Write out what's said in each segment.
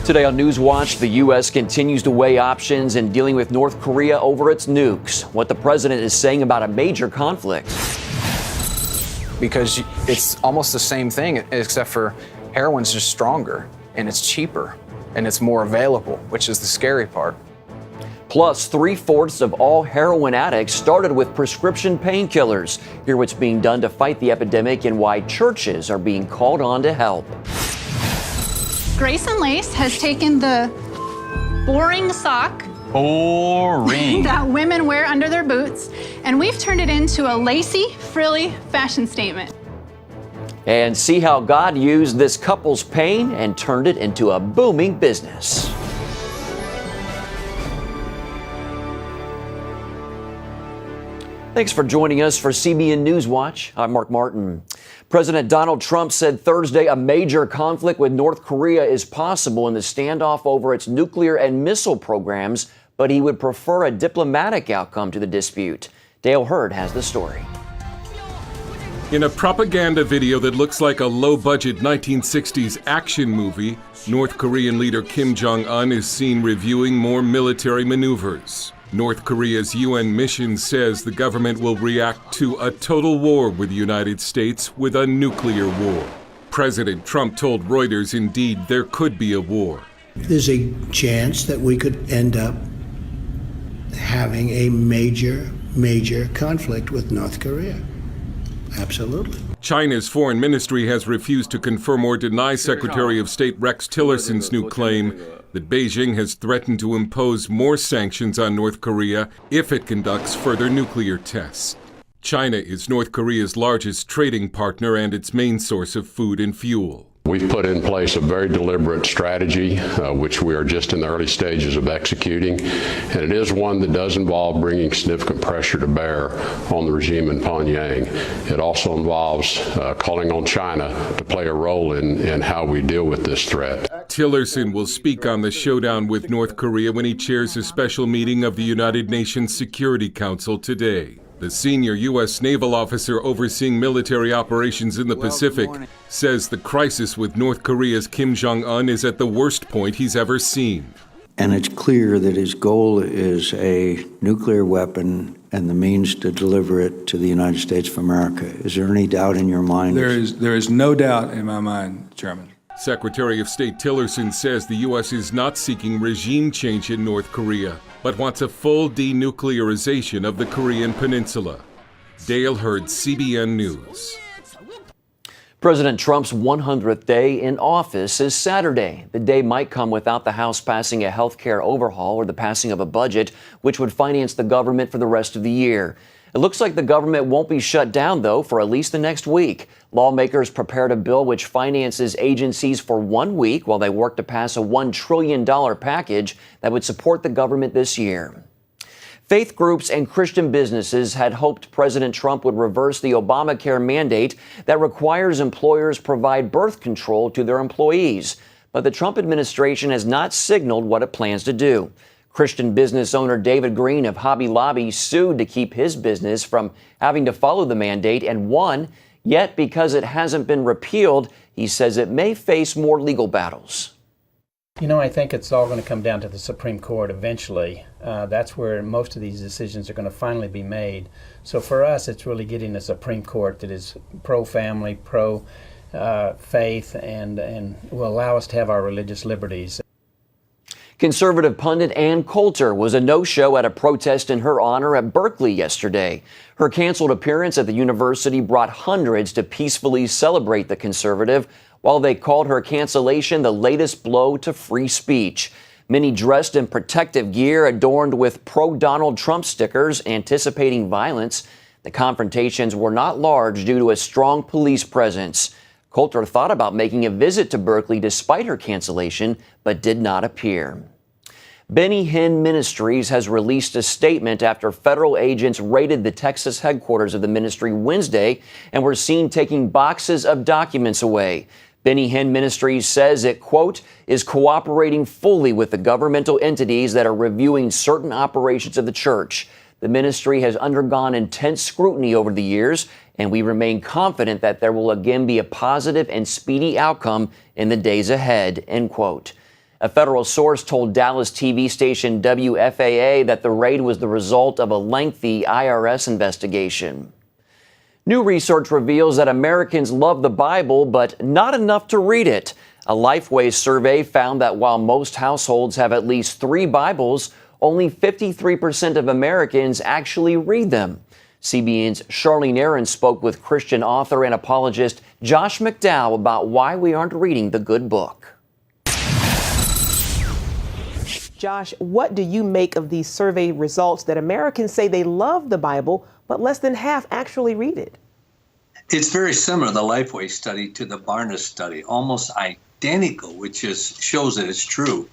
Today on NewsWatch, the U.S. continues to weigh options in dealing with North Korea over its nukes. What the president is saying about a major conflict. Because it's almost the same thing, except for heroin's just stronger, and it's cheaper, and it's more available, which is the scary part. Plus, 3/4 of all heroin addicts started with prescription painkillers. Hear what's being done to fight the epidemic and why churches are being called on to help. Grace and Lace has taken the boring sock that women wear under their boots, and we've turned it into a lacy, frilly fashion statement. And see how God used this couple's pain and turned it into a booming business. Thanks for joining us for CBN NewsWatch. I'm Mark Martin. President Donald Trump said Thursday a major conflict with North Korea is possible in the standoff over its nuclear and missile programs, but he would prefer a diplomatic outcome to the dispute. Dale Hurd has the story. In a propaganda video that looks like a low-budget 1960s action movie, North Korean leader Kim Jong-un is seen reviewing more military maneuvers. North Korea's UN mission says the government will react to a total war with the United States with a nuclear war. President Trump told Reuters, indeed, there could be a war. There's a chance that we could end up having a major conflict with North Korea. Absolutely. China's foreign ministry has refused to confirm or deny Secretary of State Rex Tillerson's new claim that Beijing has threatened to impose more sanctions on North Korea if it conducts further nuclear tests. China is North Korea's largest trading partner and its main source of food and fuel. We've put in place a very deliberate strategy, which we are just in the early stages of executing, and it is one that does involve bringing significant pressure to bear on the regime in Pyongyang. It also involves calling on China to play a role in how we deal with this threat. Tillerson will speak on the showdown with North Korea when he chairs a special meeting of the United Nations Security Council today. The senior U.S. naval officer overseeing military operations in the Pacific says the crisis with North Korea's Kim Jong-un is at the worst point he's ever seen. And it's clear that his goal is a nuclear weapon and the means to deliver it to the United States of America. Is there any doubt in your mind? There is no doubt in my mind, Chairman. Secretary of State Tillerson says the U.S. is not seeking regime change in North Korea, but wants a full denuclearization of the Korean Peninsula. Dale Hurd, CBN News. President Trump's 100th day in office is Saturday. The day might come without the House passing a health care overhaul or the passing of a budget, which would finance the government for the rest of the year. It looks like the government won't be shut down, though, for at least the next week. Lawmakers prepared a bill which finances agencies for 1 week while they work to pass a $1 trillion package that would support the government this year. Faith groups and Christian businesses had hoped President Trump would reverse the Obamacare mandate that requires employers provide birth control to their employees. But the Trump administration has not signaled what it plans to do. Christian business owner David Green of Hobby Lobby sued to keep his business from having to follow the mandate and won. Yet, because it hasn't been repealed, he says it may face more legal battles. You know, I think it's all going to come down to the Supreme Court eventually. That's where most of these decisions are going to finally be made. So for us, it's really getting a Supreme Court that is pro-family, pro-faith, and will allow us to have our religious liberties. Conservative pundit Ann Coulter was a no-show at a protest in her honor at Berkeley yesterday. Her canceled appearance at the university brought hundreds to peacefully celebrate the conservative, while they called her cancellation the latest blow to free speech. Many dressed in protective gear adorned with pro-Donald Trump stickers, anticipating violence. The confrontations were not large due to a strong police presence. Coulter thought about making a visit to Berkeley despite her cancellation, but did not appear. Benny Hinn Ministries has released a statement after federal agents raided the Texas headquarters of the ministry Wednesday and were seen taking boxes of documents away. Benny Hinn Ministries says it, quote, is cooperating fully with the governmental entities that are reviewing certain operations of the church. The ministry has undergone intense scrutiny over the years, and we remain confident that there will again be a positive and speedy outcome in the days ahead, end quote. A federal source told Dallas TV station WFAA that the raid was the result of a lengthy IRS investigation. New research reveals that Americans love the Bible, but not enough to read it. A Lifeway survey found that while most households have at least 3 Bibles, only 53% of Americans actually read them. CBN's Charlene Aaron spoke with Christian author and apologist Josh McDowell about why we aren't reading the good book. Josh, what do you make of these survey results that Americans say they love the Bible, but less than half actually read it? It's very similar, the Lifeway study, to the Barna study, almost identical, which shows that it's true.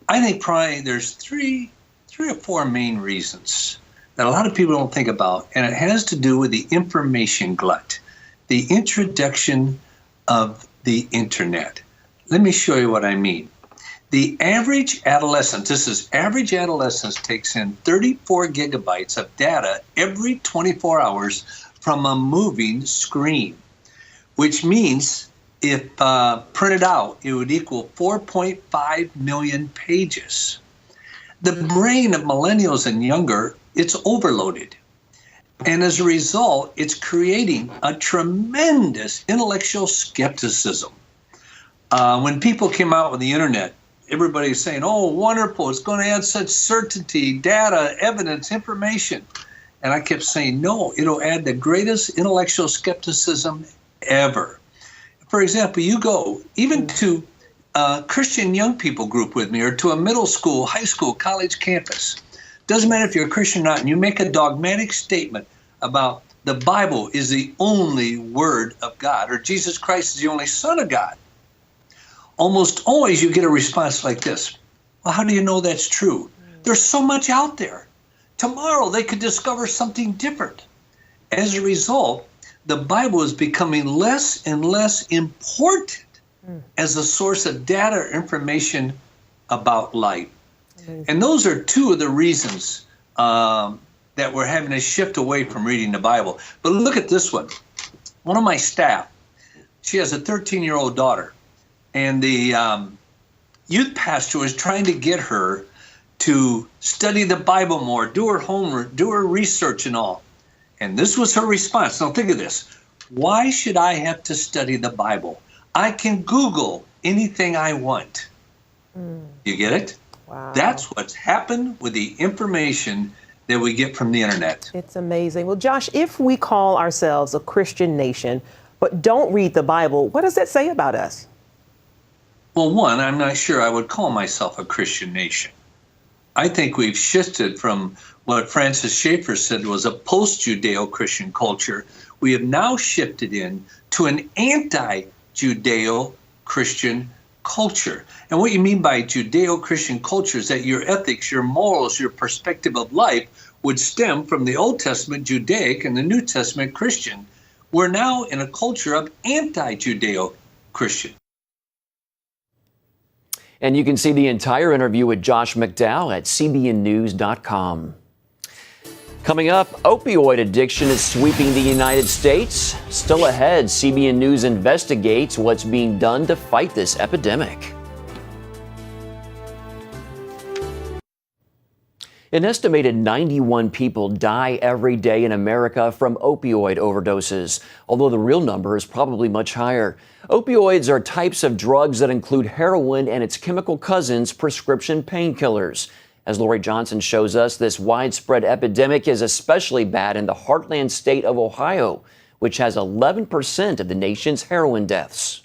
I think probably there's three or four main reasons that a lot of people don't think about, and it has to do with the information glut, the introduction of the internet. Let me show you what I mean. The average adolescent, average adolescent takes in 34 gigabytes of data every 24 hours from a moving screen, which means if printed out, it would equal 4.5 million pages. The brain of millennials and younger, it's overloaded. And as a result, it's creating a tremendous intellectual skepticism. When people came out with the internet, everybody's saying, oh, wonderful, it's going to add such certainty, data, evidence, information. And I kept saying, no, it'll add the greatest intellectual skepticism ever. For example, you go even to a Christian young people group with me, or to a middle school, high school, college campus. Doesn't matter if you're a Christian or not, and you make a dogmatic statement about the Bible is the only word of God, or Jesus Christ is the only Son of God. Almost always you get a response like this. Well, how do you know that's true? There's so much out there. Tomorrow they could discover something different. As a result, the Bible is becoming less and less important as a source of data or information about life. And those are two of the reasons that we're having a shift away from reading the Bible. But look at this one. One of my staff, she has a 13-year-old daughter. And the youth pastor was trying to get her to study the Bible more, do her homework, do her research and all. And this was her response. Now think of this. Why should I have to study the Bible? I can Google anything I want. You get it? Wow. That's what's happened with the information that we get from the internet. It's amazing. Well, Josh, if we call ourselves a Christian nation, but don't read the Bible, what does that say about us? Well, one, I'm not sure I would call myself a Christian nation. I think we've shifted from what Francis Schaeffer said was a post-Judeo-Christian culture. We have now shifted in to an anti-Judeo-Christian culture. And what you mean by Judeo-Christian culture is that your ethics, your morals, your perspective of life would stem from the Old Testament Judaic and the New Testament Christian. We're now in a culture of anti-Judeo-Christian. And you can see the entire interview with Josh McDowell at cbnnews.com. Coming up, opioid addiction is sweeping the United States. Still ahead, CBN News investigates what's being done to fight this epidemic. An estimated 91 people die every day in America from opioid overdoses, although the real number is probably much higher. Opioids are types of drugs that include heroin and its chemical cousins, prescription painkillers. As Lori Johnson shows us, this widespread epidemic is especially bad in the heartland state of Ohio, which has 11% of the nation's heroin deaths.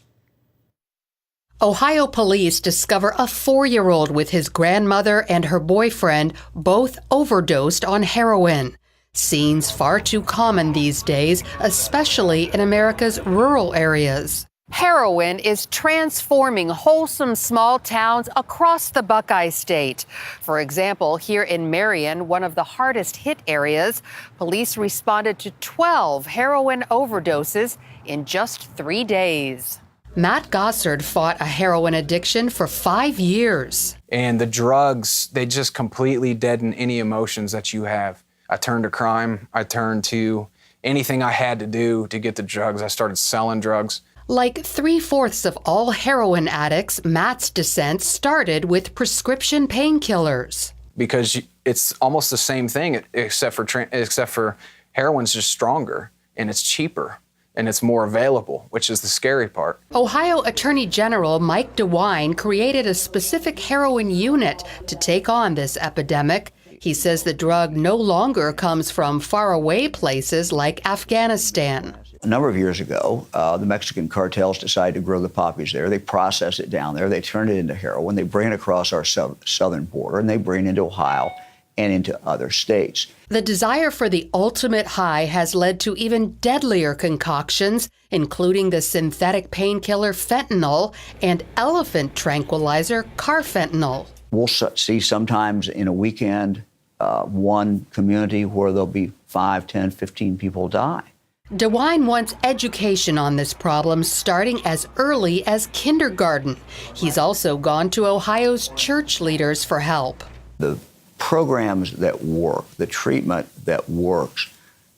Ohio police discover a 4-year-old with his grandmother and her boyfriend both overdosed on heroin. Scenes far too common these days, especially in America's rural areas. Heroin is transforming wholesome small towns across the Buckeye State. For example, here in Marion, one of the hardest hit areas, police responded to 12 heroin overdoses in just 3 days. Matt Gossard fought a heroin addiction for 5 years. And the drugs, they just completely deaden any emotions that you have. I turned to crime. I turned to anything I had to do to get the drugs. I started selling drugs. Like 3/4 of all heroin addicts, Matt's descent started with prescription painkillers. Because it's almost the same thing, except for heroin's just stronger, and it's cheaper, and it's more available, which is the scary part. Ohio Attorney General Mike DeWine created a specific heroin unit to take on this epidemic. He says the drug no longer comes from faraway places like Afghanistan. A number of years ago, the Mexican cartels decided to grow the poppies there. They process it down there. They turn it into heroin. They bring it across our southern border, and they bring it into Ohio and into other states. The desire for the ultimate high has led to even deadlier concoctions, including the synthetic painkiller fentanyl and elephant tranquilizer carfentanil. We'll see sometimes in a weekend one community where there'll be 5, 10, 15 people die. DeWine wants education on this problem starting as early as kindergarten. He's also gone to Ohio's church leaders for help. The programs that work, the treatment that works,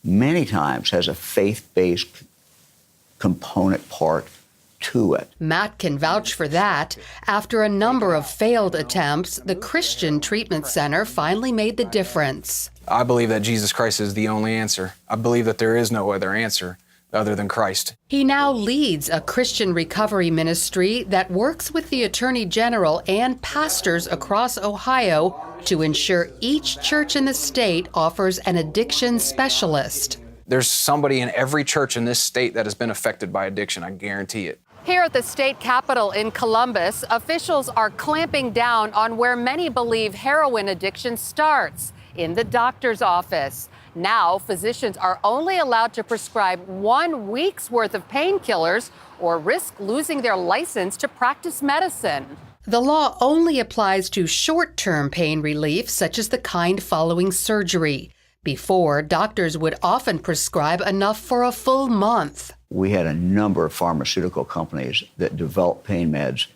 many times has a faith-based component part to it. Matt can vouch for that. After a number of failed attempts, the Christian Treatment Center finally made the difference. I believe that Jesus Christ is the only answer. I believe that there is no other answer other than Christ. He now leads a Christian recovery ministry that works with the Attorney General and pastors across Ohio to ensure each church in the state offers an addiction specialist. There's somebody in every church in this state that has been affected by addiction, I guarantee it. Here at the state capitol in Columbus, officials are clamping down on where many believe heroin addiction starts, in the doctor's office. Now, physicians are only allowed to prescribe 1 week's worth of painkillers or risk losing their license to practice medicine. The law only applies to short-term pain relief, such as the kind following surgery. Before, doctors would often prescribe enough for a full month. We had a number of pharmaceutical companies that developed pain meds,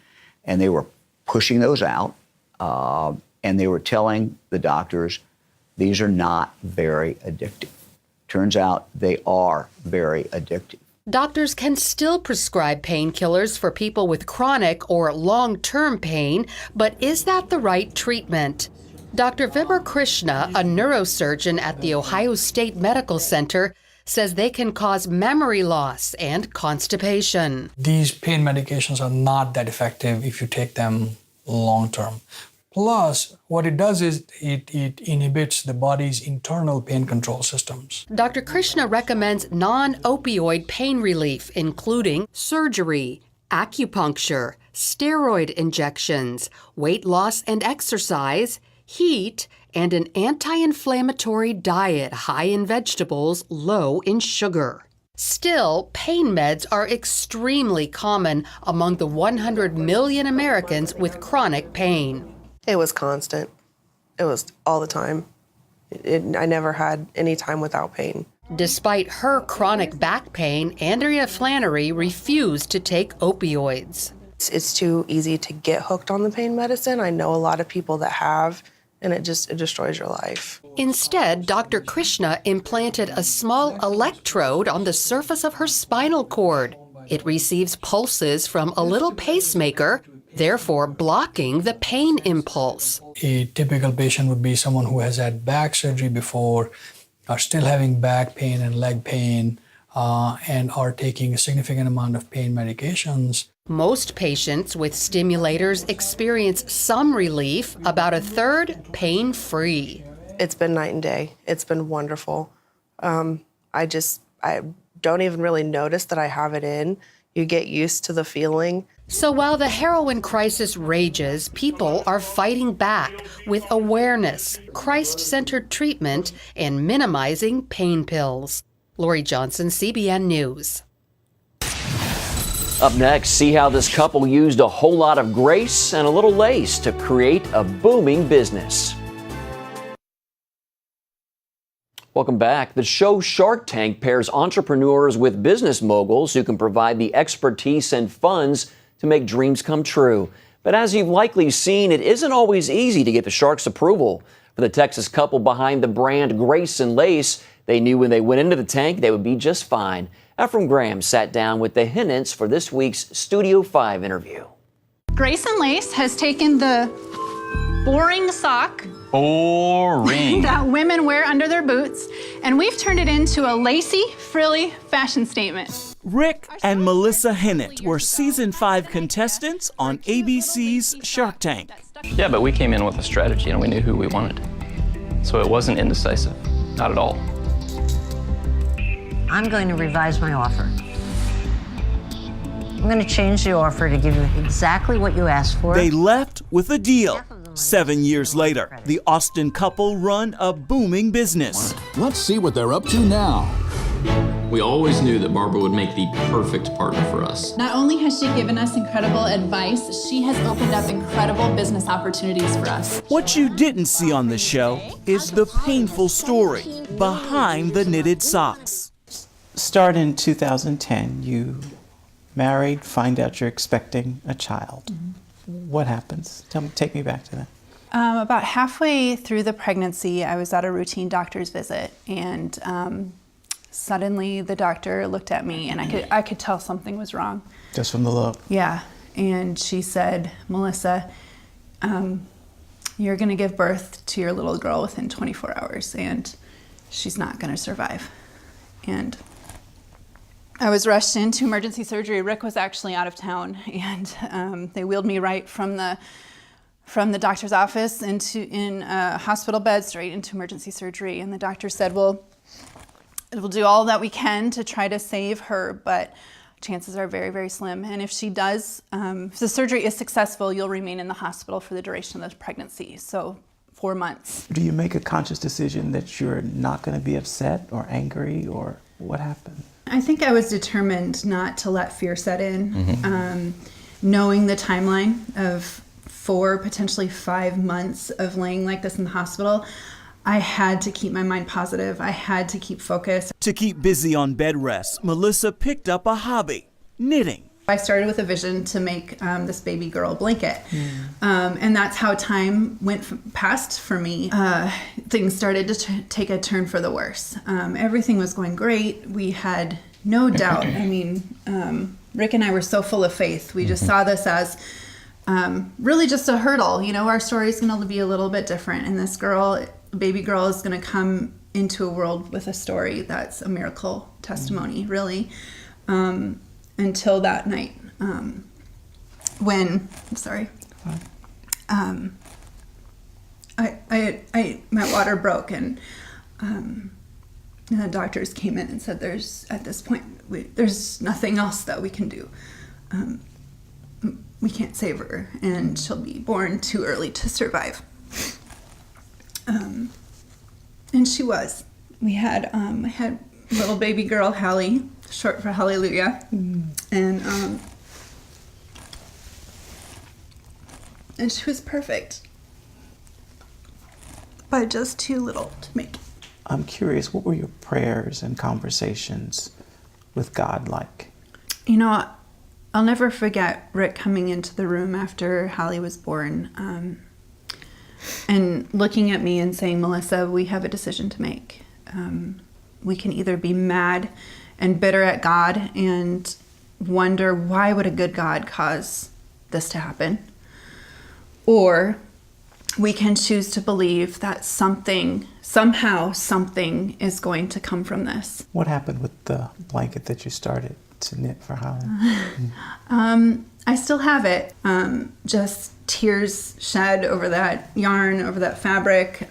and they were pushing those out, and they were telling the doctors, these are not very addictive. Turns out they are very addictive. Doctors can still prescribe painkillers for people with chronic or long-term pain, but is that the right treatment? Dr. Vibhor Krishna, a neurosurgeon at the Ohio State Medical Center, says they can cause memory loss and constipation. These pain medications are not that effective if you take them long-term. Plus, what it does is it inhibits the body's internal pain control systems. Dr. Krishna recommends non-opioid pain relief, including surgery, acupuncture, steroid injections, weight loss and exercise, heat, and an anti-inflammatory diet high in vegetables, low in sugar. Still, pain meds are extremely common among the 100 million Americans with chronic pain. It was constant. It was all the time. I never had any time without pain. Despite her chronic back pain, Andrea Flannery refused to take opioids. It's too easy to get hooked on the pain medicine. I know a lot of people that have, and it destroys your life. Instead, Dr. Krishna implanted a small electrode on the surface of her spinal cord. It receives pulses from a little pacemaker, therefore blocking the pain impulse. A typical patient would be someone who has had back surgery before, are still having back pain and leg pain, and are taking a significant amount of pain medications. Most patients with stimulators experience some relief, about a third pain-free. It's been night and day. It's been wonderful. I don't even really notice that I have it in. You get used to the feeling. So while the heroin crisis rages, people are fighting back with awareness, Christ-centered treatment, and minimizing pain pills. Lori Johnson, CBN News. Up next, see how this couple used a whole lot of grace and a little lace to create a booming business. Welcome back. The show Shark Tank pairs entrepreneurs with business moguls who can provide the expertise and funds to make dreams come true. But as you've likely seen, it isn't always easy to get the shark's approval. For the Texas couple behind the brand Grace and Lace, they knew when they went into the tank they would be just fine. Ephraim Graham sat down with the Hennets for this week's Studio 5 interview. Grace and Lace has taken the boring sock that women wear under their boots, and we've turned it into a lacy, frilly fashion statement. Rick and Melissa Hennett were season 5 contestants on ABC's Shark Tank. Yeah, but we came in with a strategy and we knew who we wanted. So it wasn't indecisive, not at all. I'm going to revise my offer. I'm going to change the offer to give you exactly what you asked for. They left with a deal. 7 years later, the Austin couple run a booming business. Let's see what they're up to now. We always knew that Barbara would make the perfect partner for us. Not only has she given us incredible advice, she has opened up incredible business opportunities for us. What you didn't see on the show is the painful story behind the knitted socks. Start in 2010, you married, find out you're expecting a child. What happens? Take me back to that. About halfway through the pregnancy, I was at a routine doctor's visit, and suddenly the doctor looked at me, and I could tell something was wrong. Just from the look? Yeah, and she said, "Melissa, you're going to give birth to your little girl within 24 hours, and she's not going to survive." And I was rushed into emergency surgery. Rick was actually out of town, and they wheeled me right from the doctor's office in a hospital bed straight into emergency surgery. And the doctor said, "Well, we'll do all that we can to try to save her, but chances are very, very slim. And if she does, if the surgery is successful, you'll remain in the hospital for the duration of the pregnancy, so 4 months." Do you make a conscious decision that you're not going to be upset or angry, or what happened? I think I was determined not to let fear set in. Knowing the timeline of 4, potentially 5 months of laying like this in the hospital, I had to keep my mind positive. I had to keep focused. To keep busy on bed rest, Melissa picked up a hobby, knitting. I started with a vision to make this baby girl blanket. And that's how time went past for me. Things started to take a turn for the worse. Everything was going great. We had no doubt. I mean, Rick and I were so full of faith. We just saw this as really just a hurdle. You know, our story's going to be a little bit different. And this girl, baby girl, is going to come into a world with a story that's a miracle testimony, really. Until that night, when, my water broke, and the doctors came in and said, at this point, there's nothing else that we can do. We can't save her, and she'll be born too early to survive. And she was. I had little baby girl, Hallie, short for Hallelujah, and she was perfect, but just too little to make. I'm curious, what were your prayers and conversations with God like? You know, I'll never forget Rick coming into the room after Hallie was born, and looking at me and saying, "Melissa, we have a decision to make. We can either be mad and bitter at God and wonder, why would a good God cause this to happen? Or we can choose to believe that somehow something is going to come from this." What happened with the blanket that you started to knit for Holly? I still have it. Just tears shed over that yarn, over that fabric,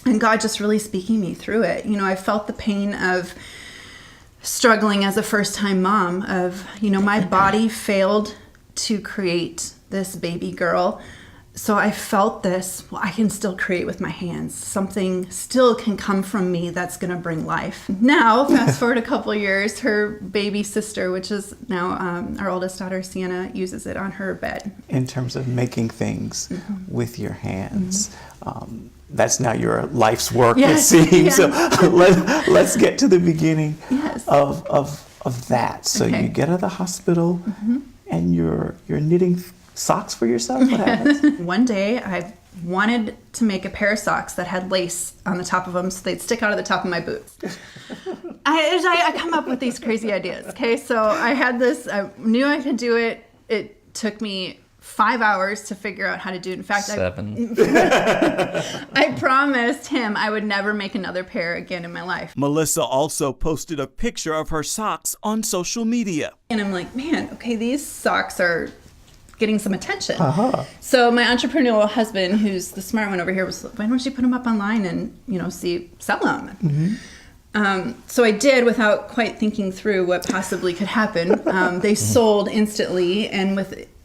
and God just really speaking me through it. You know, I felt the pain of struggling as a first-time mom, of, you know, my body failed to create this baby girl. So I felt this, well, I can still create with my hands. Something still can come from me that's going to bring life. Now, fast forward a couple years, her baby sister, which is now our oldest daughter, Sienna, uses it on her bed. In terms of making things with your hands, that's now your life's work, Yes, it seems. yes. So let's get to the beginning of that. So Okay. you get out of the hospital and you're knitting socks for yourself? What happens? One day I wanted to make a pair of socks that had lace on the top of them so they'd stick out of the top of my boots. I come up with these crazy ideas. Okay, so I had this. I knew I could do it. It took me 5 hours to figure out how to do it. In fact, 7. I promised him I would never make another pair again in my life. Melissa also posted a picture of her socks on social media. And I'm like, man, okay, these socks are getting some attention. So my entrepreneurial husband, who's the smart one over here, was, why don't you put them up online and, sell them? So I did without quite thinking through what possibly could happen. They sold instantly, and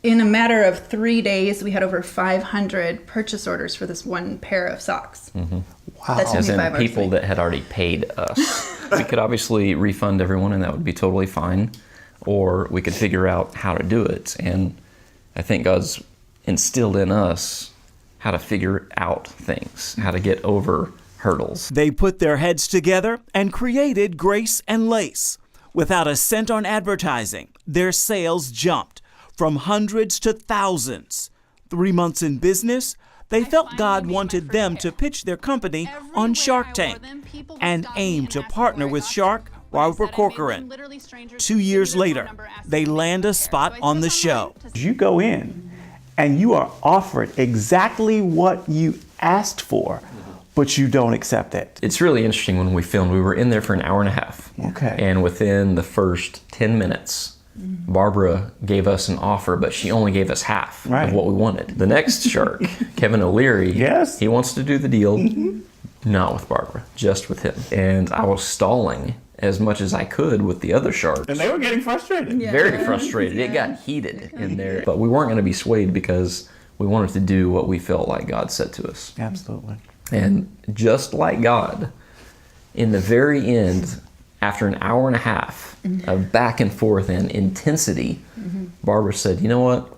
in a matter of 3 days, we had over 500 purchase orders for this one pair of socks. Wow. That took As me in 5 hours. people that had already paid us. We could obviously refund everyone, and that would be totally fine. Or we could figure out how to do it. And I think God's instilled in us how to figure out things, how to get over hurdles. They put their heads together and created Grace and Lace. Without a cent on advertising, their sales jumped from hundreds to thousands. 3 months in business, they felt God wanted them to pitch their company on Shark Tank and aim to partner with Shark Robert Corcoran. 2 years later, they land a spot on the show. You go in and you are offered exactly what you asked for, but you don't accept it. It's really interesting. When we filmed, we were in there for an hour and a half. Okay. And within the first 10 minutes, Barbara gave us an offer, but she only gave us half of what we wanted. The next shark, Kevin O'Leary, he wants to do the deal, not with Barbara, just with him. And I was stalling as much as I could with the other sharks. And they were getting frustrated. Very frustrated. It got heated in there. But we weren't going to be swayed because we wanted to do what we felt like God said to us. Absolutely. And just like God, in the very end, after an hour and a half of back and forth and intensity, Barbara said, you know what?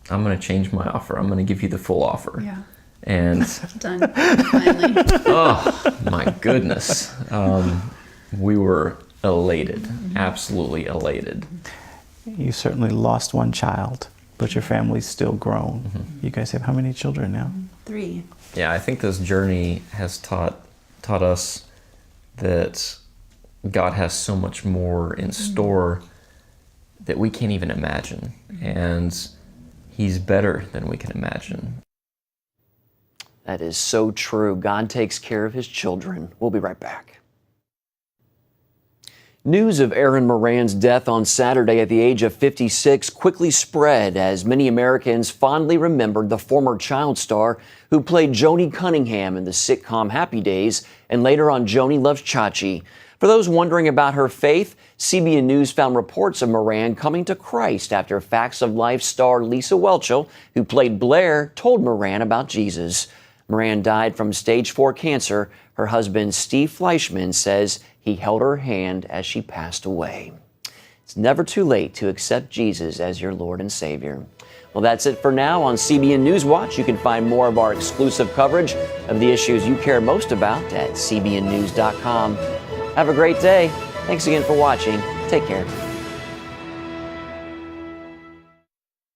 I'm going to change my offer. I'm going to give you the full offer. Yeah. And Done. Finally. oh, my goodness. We were elated, absolutely elated. You certainly lost one child, but your family's still grown. You guys have how many children now? 3. Yeah, I think this journey has taught us that God has so much more in store that we can't even imagine. And He's better than we can imagine. That is so true. God takes care of His children. We'll be right back. News of Aaron Moran's death on Saturday at the age of 56 quickly spread as many Americans fondly remembered the former child star who played Joni Cunningham in the sitcom Happy Days and later on Joni Loves Chachi. For those wondering about her faith, CBN News found reports of Moran coming to Christ after Facts of Life star Lisa Whelchel, who played Blair, told Moran about Jesus. Moran died from stage 4 cancer. Her husband, Steve Fleischman, says he held her hand as she passed away. It's never too late to accept Jesus as your Lord and Savior. Well, that's it for now on CBN NewsWatch. You can find more of our exclusive coverage of the issues you care most about at cbnnews.com. Have a great day. Thanks again for watching. Take care.